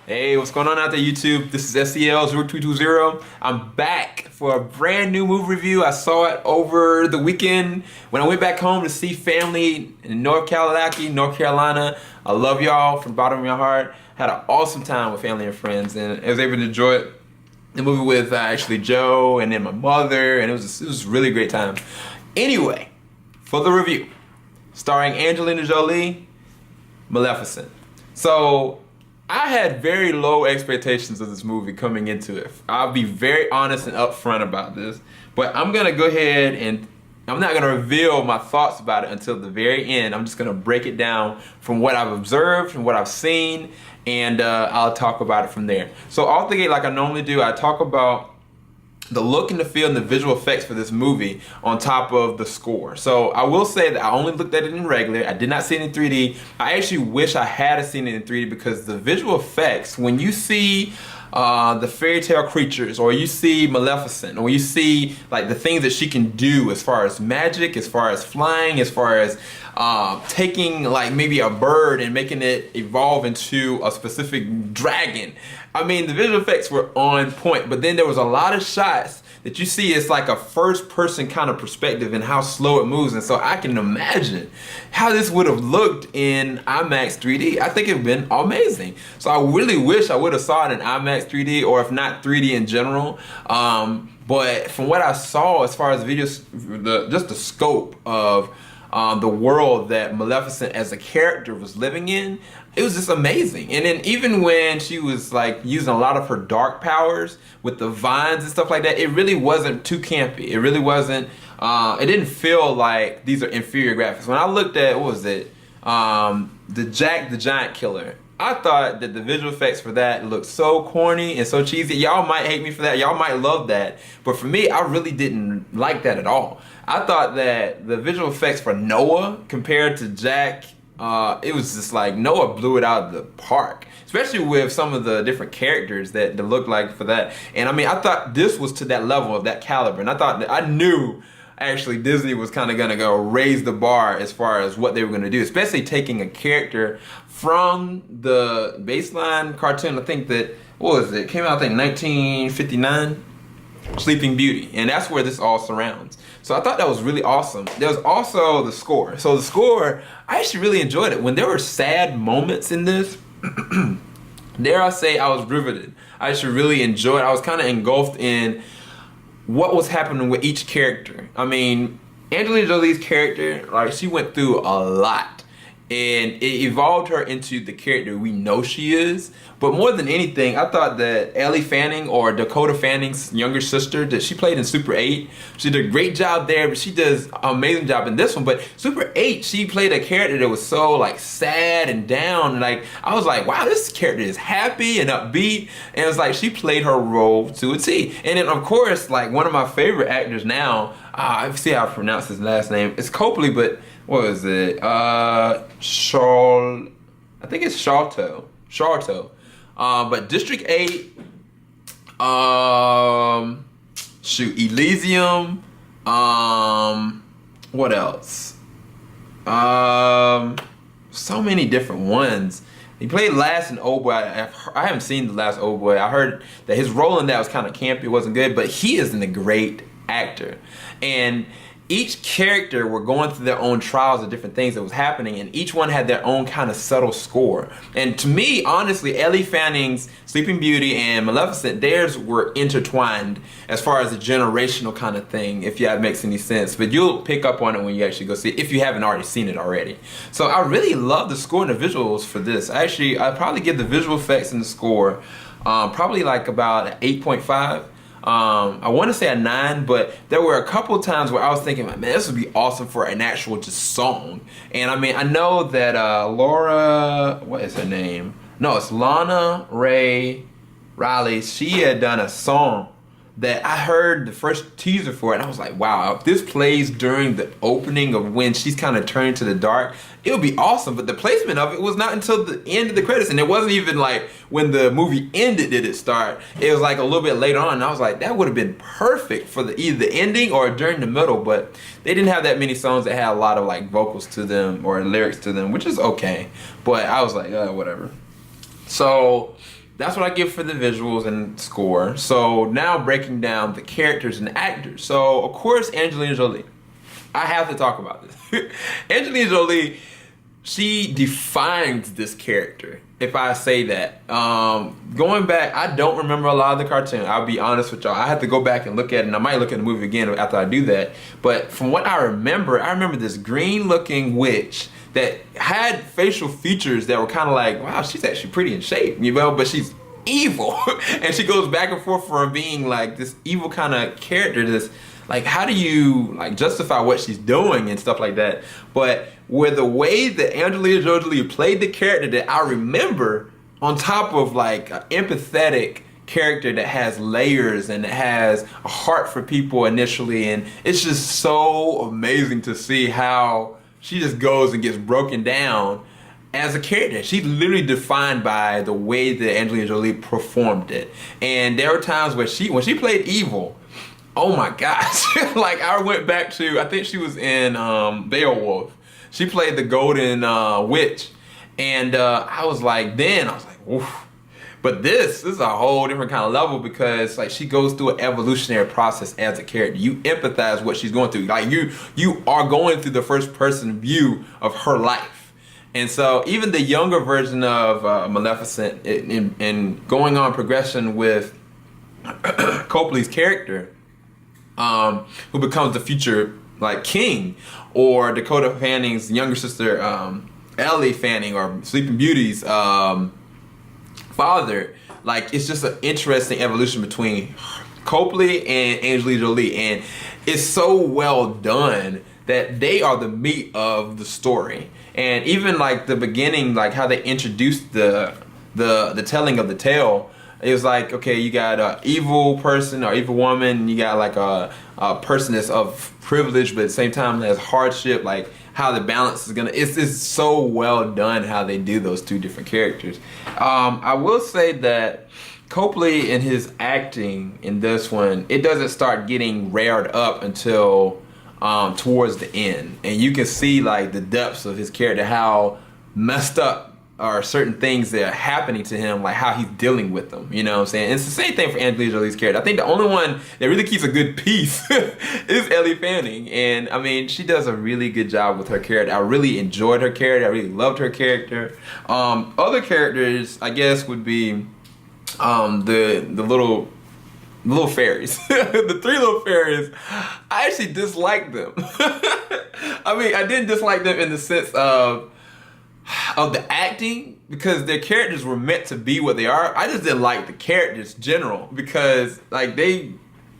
Hey, what's going on out there, YouTube? This is SEL0220. I'm back for a brand new movie review. I saw it over the weekend when I went back home to see family in North Carolina. I love y'all from the bottom of my heart. Had an awesome time with family and friends, and I was able to enjoy the movie with actually Joe and then my mother, and it was a really great time. Anyway, for the review, starring Angelina Julie, Maleficent. So I had very low expectations of this movie coming into it. I'll be very honest and upfront about this, but I'm gonna go ahead and I'm not gonna reveal my thoughts about it until the very end. I'm just gonna break it down from what I've observed and what I've seen, and I'll talk about it from there. So off the gate, like I normally do, I talk about the look and the feel and the visual effects for this movie on top of the score. So I will say that I only looked at it in regular. I did not see it in 3D. I actually wish I had seen it in 3D because the visual effects, when you see the fairy tale creatures, or you see Maleficent, or you see like the things that she can do as far as magic, as far as flying, as far as taking like maybe a bird and making it evolve into a specific dragon. I mean, the visual effects were on point, but then there was a lot of shots that you see it's like a first person kind of perspective and how slow it moves. And so I can imagine how this would have looked in IMAX 3D. I think it would have been amazing. So I really wish I would have saw it in IMAX 3D, or if not 3D in general. But from what I saw as far as just the scope of the world that Maleficent as a character was living in, it was just amazing. And then even when she was like using a lot of her dark powers with the vines and stuff like that, it really wasn't too campy. It really wasn't, it didn't feel like these are inferior graphics. When I looked at, what was it? The Jack the Giant Killer. I thought that the visual effects for that looked so corny and so cheesy. Y'all might hate me for that. Y'all might love that. But for me, I really didn't like that at all. I thought that the visual effects for Noah compared to Jack, it was just like Noah blew it out of the park. Especially with some of the different characters that looked like for that. And I mean, I thought this was to that level of that caliber. And I thought that I knew actually Disney was kind of gonna go raise the bar as far as what they were gonna do, especially taking a character from the baseline cartoon. I think that, what was it? It came out, I think, 1959, Sleeping Beauty, and that's where this all surrounds. So I thought that was really awesome. There was also the score. So the score, I actually really enjoyed it. When there were sad moments in this, dare I say, I was riveted. I actually really enjoyed it. I was kind of engulfed in what was happening with each character. I mean, Angelina Jolie's character, like, she went through a lot, and it evolved her into the character we know she is. But more than anything, I thought that Ellie Fanning, or Dakota Fanning's younger sister, that she played in Super 8, she did a great job there, but she does an amazing job in this one. But Super 8, she played a character that was so like sad and down, and like I was like, wow, this character is happy and upbeat, and it's like she played her role to a T. And then of course, like, one of my favorite actors now, I see how I pronounce his last name, it's Copley, but what was it? I think it's Sharto. But District 8, Elysium, what else? So many different ones. He played Last in Old Boy. I haven't seen the Last Old Boy. I heard that his role in that was kind of campy, it wasn't good, but he is a great actor. And each character were going through their own trials of different things that was happening, and each one had their own kind of subtle score. And to me, honestly, Ellie Fanning's Sleeping Beauty and Maleficent, theirs were intertwined as far as a generational kind of thing, if that makes any sense. But you'll pick up on it when you actually go see it, if you haven't already seen it already. So I really love the score and the visuals for this. Actually, I'd probably give the visual effects and the score probably like about an 8.5. I want to say a 9, but there were a couple times where I was thinking, man, this would be awesome for an actual just song. And I mean, I know that Laura, what is her name? No, it's Lana Ray Riley. She had done a song that I heard the first teaser for it, and I was like, wow, if this plays during the opening of when she's kind of turning to the dark, it would be awesome. But the placement of it was not until the end of the credits, and it wasn't even like when the movie ended did it start. It was like a little bit later on, and I was like, that would have been perfect for either the ending or during the middle. But they didn't have that many songs that had a lot of like vocals to them or lyrics to them, which is okay. But I was like, whatever. So that's what I give for the visuals and score. So now breaking down the characters and actors. So of course, Angelina Jolie. I have to talk about this. Angelina Jolie, she defines this character, if I say that. Going back, I don't remember a lot of the cartoon. I'll be honest with y'all. I have to go back and look at it, and I might look at the movie again after I do that. But from what I remember this green-looking witch that had facial features that were kind of like, wow, she's actually pretty in shape, you know, but she's evil. And she goes back and forth from being like this evil kind of character, this like, how do you like justify what she's doing and stuff like that? But with the way that Angelina Jolie played the character that I remember, on top of like an empathetic character that has layers and that has a heart for people initially, and it's just so amazing to see how she just goes and gets broken down as a character. She's literally defined by the way that Angelina Jolie performed it. And there were times where when she played evil, oh my gosh. Like, I went back to, I think she was in Beowulf. She played the Golden Witch. And I was like, oof. But this is a whole different kind of level, because like she goes through an evolutionary process as a character. You empathize what she's going through. Like you are going through the first person view of her life. And so even the younger version of Maleficent and going on progression with Copley's character, who becomes the future like king, or Dakota Fanning's younger sister, Ellie Fanning, or Sleeping Beauty's father. Like, it's just an interesting evolution between Copley and Angelina Jolie, and it's so well done that they are the meat of the story. And even like the beginning, like how they introduced the telling of the tale. It was like, okay, you got an evil person or evil woman, and you got like a person that's of privilege, but at the same time has hardship, like how the balance is gonna, it's so well done how they do those two different characters. I will say that Copley in his acting in this one, it doesn't start getting rared up until towards the end. And you can see like the depths of his character, how messed up are certain things that are happening to him, like how he's dealing with them, you know what I'm saying? And it's the same thing for Angelina Jolie's character. I think the only one that really keeps a good peace is Ellie Fanning. And I mean, she does a really good job with her character. I really enjoyed her character. I really loved her character. Other characters, I guess, would be the little fairies. The three little fairies, I actually disliked them. I mean, I didn't dislike them in the sense of the acting, because their characters were meant to be what they are. I just didn't like the characters general, because like they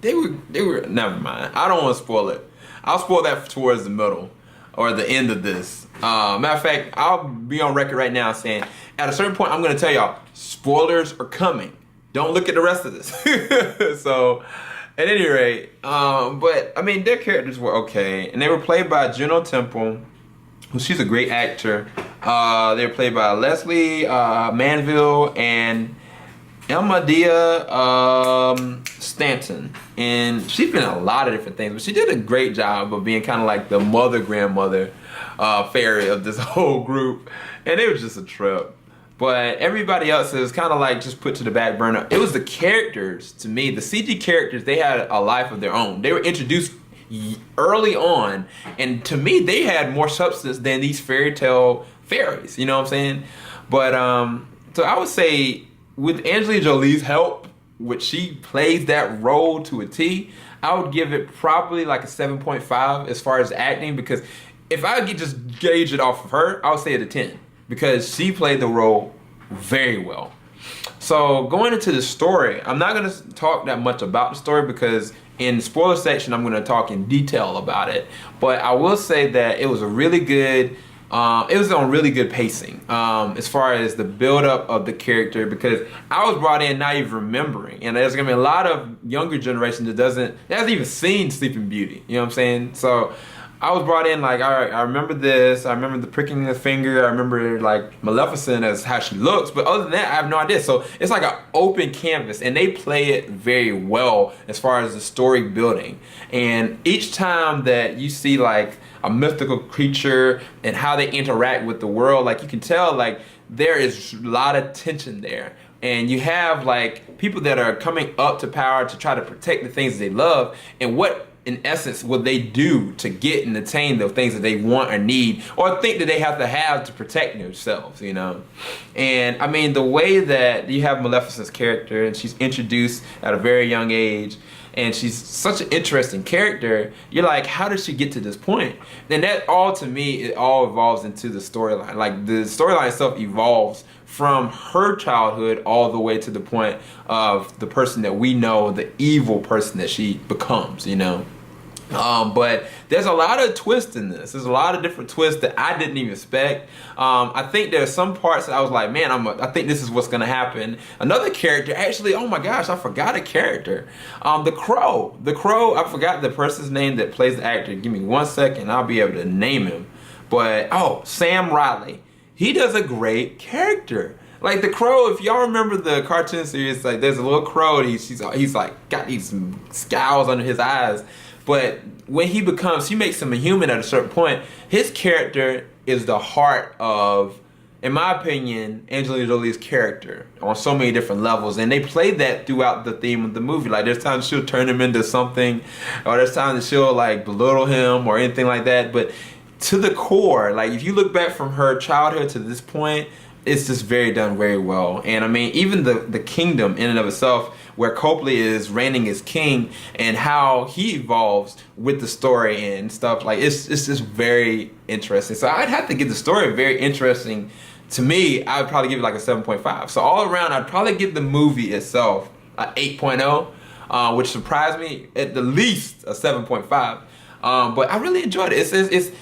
were never mind. I don't want to spoil it. I'll spoil that towards the middle or the end of this. Matter of fact, I'll be on record right now saying at a certain point I'm gonna tell y'all spoilers are coming. Don't look at the rest of this. So at any rate, but I mean, their characters were okay, and they were played by Juno Temple, who, she's a great actor. They were played by Leslie Manville and Elmadia Stanton, and she's been in a lot of different things, but she did a great job of being kind of like the grandmother fairy of this whole group, and it was just a trip. But everybody else is kind of like just put to the back burner. It was the characters, to me, the CG characters, they had a life of their own. They were introduced early on, and to me they had more substance than these fairy tale fairies, you know what I'm saying? But so I would say with Angelina Jolie's help, which she plays that role to a T, I would give it probably like a 7.5 as far as acting, because if I could just gauge it off of her, I would say it a 10, because she played the role very well. So going into the story, I'm not going to talk that much about the story, because in the spoiler section I'm going to talk in detail about it. But I will say that it was a really good, it was on really good pacing as far as the build-up of the character, because I was brought in not even remembering, and there's going to be a lot of younger generation that hasn't even seen Sleeping Beauty, you know what I'm saying? So I was brought in like, all right, I remember this, I remember the pricking the finger, I remember like Maleficent as how she looks, but other than that, I have no idea. So it's like an open canvas, and they play it very well as far as the story building. And each time that you see like a mythical creature and how they interact with the world, like you can tell like there is a lot of tension there. and you have like people that are coming up to power to try to protect the things that they love, and what in essence will they do to get and attain the things that they want or need or think that they have to protect themselves, you know? And I mean, the way that you have Maleficent's character, and she's introduced at a very young age, and she's such an interesting character, you're like, how did she get to this point? And that all, to me, it all evolves into the storyline. Like, the storyline itself evolves from her childhood all the way to the point of the person that we know, the evil person that she becomes, you know? But there's a lot of twists in this. There's a lot of different twists that I didn't even expect. I think there's some parts that I was like, man, I think this is what's gonna happen. Another character, actually, oh my gosh, I forgot a character. The Crow. The Crow, I forgot the person's name that plays the actor. Give me 1 second, I'll be able to name him. But, Sam Riley. He does a great character. Like the Crow, if y'all remember the cartoon series, like there's a little crow, he's like got these scowls under his eyes. But when he makes him a human at a certain point, his character is the heart of, in my opinion, Angelina Jolie's character on so many different levels. And they play that throughout the theme of the movie. Like there's times she'll turn him into something, or there's times that she'll like belittle him or anything like that. But to the core, like if you look back from her childhood to this point, it's just done very well. And I mean, even the kingdom in and of itself, where Copley is reigning as king, and how he evolves with the story and stuff, like it's just very interesting. So I'd have to give the story very interesting. To me, I would probably give it like a 7.5. So all around, I'd probably give the movie itself a 8.0, which surprised me, at the least a 7.5. But I really enjoyed it. It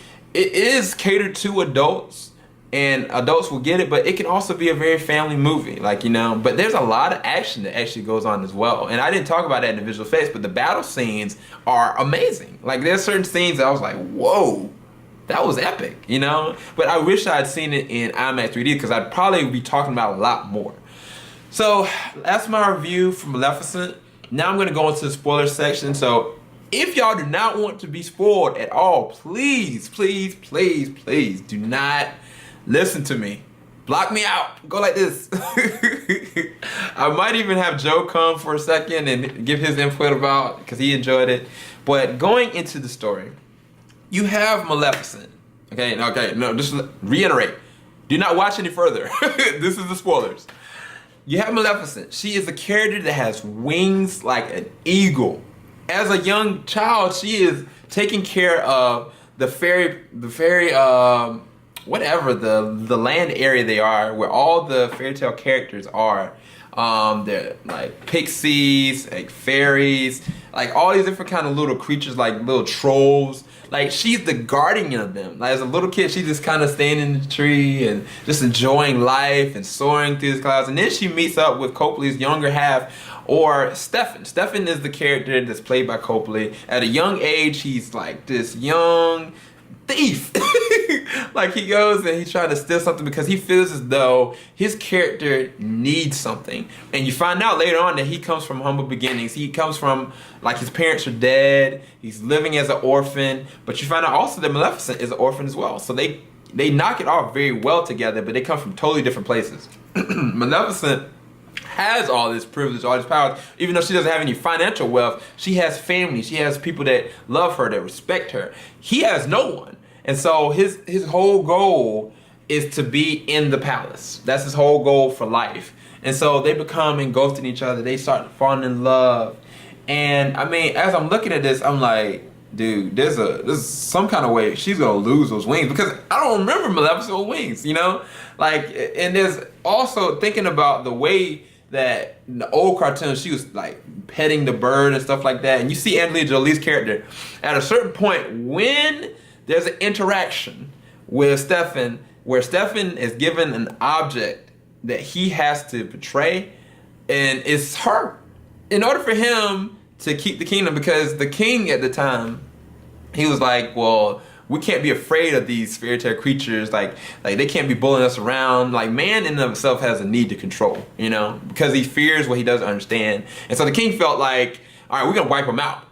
is catered to adults, and adults will get it, but it can also be a very family movie, like, you know. But there's a lot of action that actually goes on as well. And I didn't talk about that in the visual effects, but the battle scenes are amazing. Like, there's certain scenes that I was like, whoa, that was epic, you know. But I wish I had seen it in IMAX 3D, because I'd probably be talking about a lot more. So that's my review for Maleficent. Now I'm going to go into the spoiler section. So if y'all do not want to be spoiled at all, please, please, please, please do not listen to me. Block me out. Go like this. I might even have Joe come for a second and give his input about, because he enjoyed it. But going into the story, you have Maleficent. Okay, no, just reiterate. Do not watch any further. This is the spoilers. You have Maleficent. She is a character that has wings like an eagle. As a young child, she is taking care of the land area they are, where all the fairy tale characters are. They're like pixies, like fairies, like all these different kind of little creatures, like little trolls. Like, she's the guardian of them. Like, as a little kid, she's just kind of staying in the tree and just enjoying life and soaring through the clouds. And then she meets up with Copley's younger half, or Stefan. Stefan is the character that's played by Copley. At a young age, he's like this young thief. Like, he goes and he's trying to steal something because he feels as though his character needs something. And you find out later on that he comes from humble beginnings. He comes from, like, his parents are dead. He's living as an orphan. But you find out also that Maleficent is an orphan as well. So they knock it off very well together, but they come from totally different places. Maleficent has all this privilege, all this power. Even though she doesn't have any financial wealth, she has family. She has people that love her, that respect her. He has no one. And so his whole goal is to be in the palace. That's his whole goal for life. And so they become engulfed in each other. They start falling in love. And I mean, as I'm looking at this, I'm like, dude, there's some kind of way she's gonna lose those wings, because I don't remember Maleficent with wings, you know? Like, and there's also thinking about the way that in the old cartoons, she was like petting the bird and stuff like that. And you see Angelina Jolie's character at a certain point when there's an interaction with Stefan, where Stefan is given an object that he has to portray, and it's her. In order for him to keep the kingdom, because the king at the time, he was like, well, we can't be afraid of these fairy tale creatures. Like they can't be bullying us around. Like, man in and of himself has a need to control, you know, because he fears what he doesn't understand. And so the king felt like, all right, we're gonna wipe him out.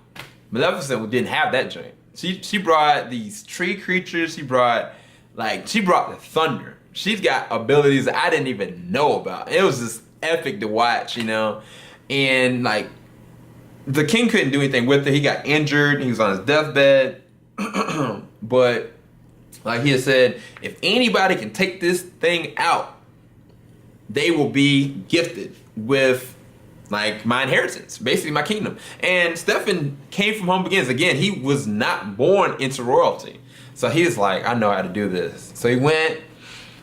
Maleficent didn't have that joint. She brought these tree creatures. She brought the thunder. She's got abilities that I didn't even know about. It was just epic to watch, you know. And like the king couldn't do anything with it. He got injured. He was on his deathbed. But like he had said, if anybody can take this thing out, they will be gifted with like my inheritance, basically my kingdom. And Stefan came from humble beginnings. Again, he was not born into royalty. So he was like, I know how to do this. So he went,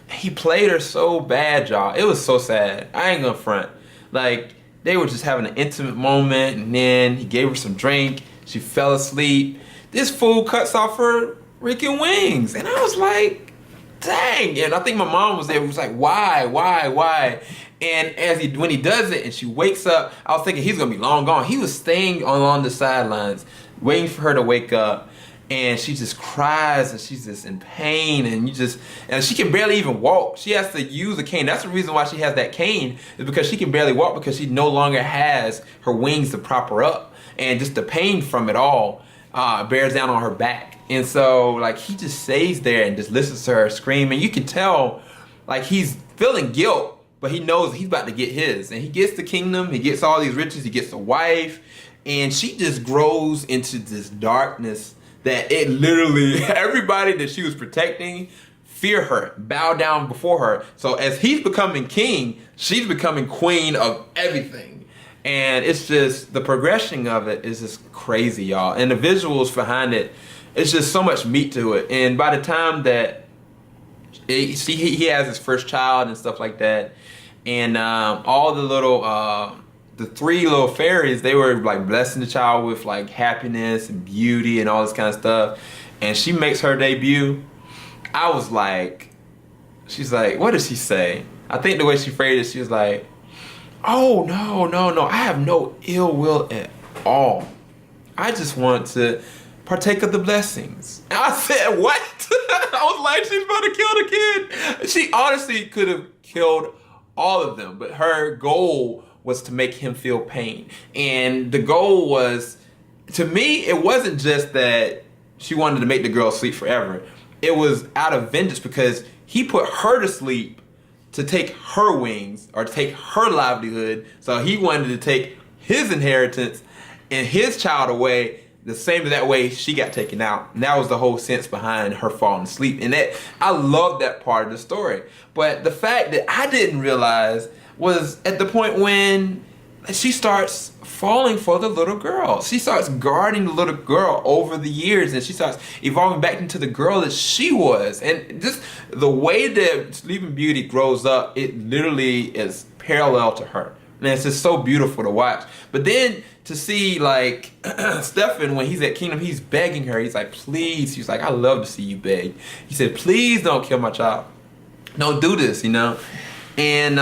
he played her so bad, y'all. It was so sad. I ain't gonna front. Like, they were just having an intimate moment, and then he gave her some drink. She fell asleep. This fool cuts off her freaking wings. And I was like, dang. And I think my mom was there. It was like, why? And when he does it and she wakes up, I was thinking he's gonna be long gone. He was staying along the sidelines, waiting for her to wake up. And she just cries and she's just in pain, and she can barely even walk. She has to use a cane. That's the reason why she has that cane, is because she can barely walk, because she no longer has her wings to prop her up. And just the pain from it all bears down on her back. And so like he just stays there and just listens to her scream. And you can tell like he's feeling guilt, but he knows he's about to get his. And he gets the kingdom, he gets all these riches, he gets a wife, and she just grows into this darkness that it literally, everybody that she was protecting fear her, bow down before her. So as he's becoming king, she's becoming queen of everything. And it's just, the progression of it is just crazy, y'all. And the visuals behind it, it's just so much meat to it. And by the time that he has his first child and stuff like that, and all the little, the three little fairies, they were like blessing the child with like happiness and beauty and all this kind of stuff. And she makes her debut. I was like, she's like, what did she say? I think the way she phrased it, she was like, oh, no, I have no ill will at all. I just want to partake of the blessings. And I said, what? I was like, she's about to kill the kid. She honestly could have killed all of them, but her goal was to make him feel pain. And the goal was, to me, it wasn't just that she wanted to make the girl sleep forever. It was out of vengeance, because he put her to sleep to take her wings, or to take her livelihood. So he wanted to take his inheritance and his child away, the same as that way she got taken out. And that was the whole sense behind her falling asleep. And that, I love that part of the story. But the fact that I didn't realize was at the point when she starts falling for the little girl. She starts guarding the little girl over the years, and she starts evolving back into the girl that she was. And just the way that Sleeping Beauty grows up, it literally is parallel to her. And it's just so beautiful to watch. But then to see like Stefan, when he's at Kingdom, he's begging her. He's like, please. He's like, I love to see you beg. He said, please don't kill my child. Don't do this, you know? And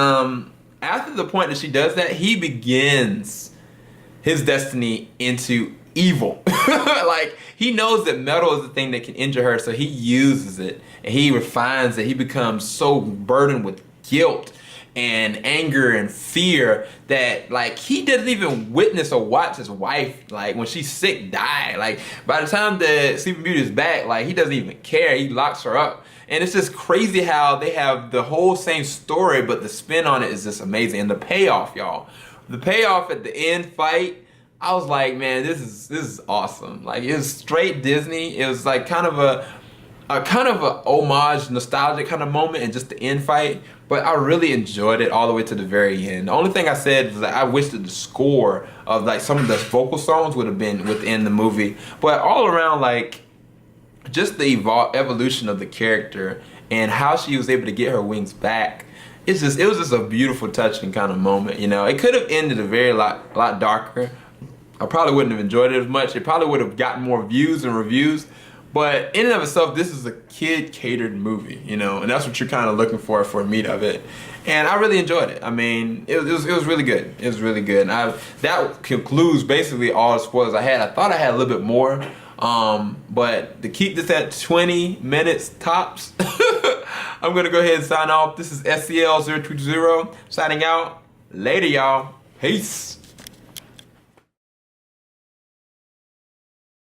after the point that she does that, he begins his destiny into evil. Like, he knows that metal is the thing that can injure her, so he uses it and he refines it. He becomes so burdened with guilt and anger and fear that like he doesn't even witness or watch his wife, like when she's sick, die. Like by the time that Sleeping Beauty is back, like he doesn't even care. He locks her up. And it's just crazy how they have the whole same story, but the spin on it is just amazing. And the payoff, y'all. The payoff at the end fight, I was like, man, this is awesome. Like, it was straight Disney. It was like kind of a homage, nostalgic kind of moment, and just the end fight. But I really enjoyed it all the way to the very end. The only thing I said was that I wish that the score of like some of the vocal songs would have been within the movie. But all around, like, just the evolution of the character and how she was able to get her wings back, it was just a beautiful, touching kind of moment. You know, it could have ended a lot darker. I probably wouldn't have enjoyed it as much. It probably would have gotten more views and reviews. But in and of itself, this is a kid-catered movie, you know, and that's what you're kind of looking for meat of it. And I really enjoyed it. I mean, it was really good. It was really good. And that concludes basically all the spoilers I had. I thought I had a little bit more. But to keep this at 20 minutes tops, I'm going to go ahead and sign off. This is SCL020 signing out. Later, y'all. Peace.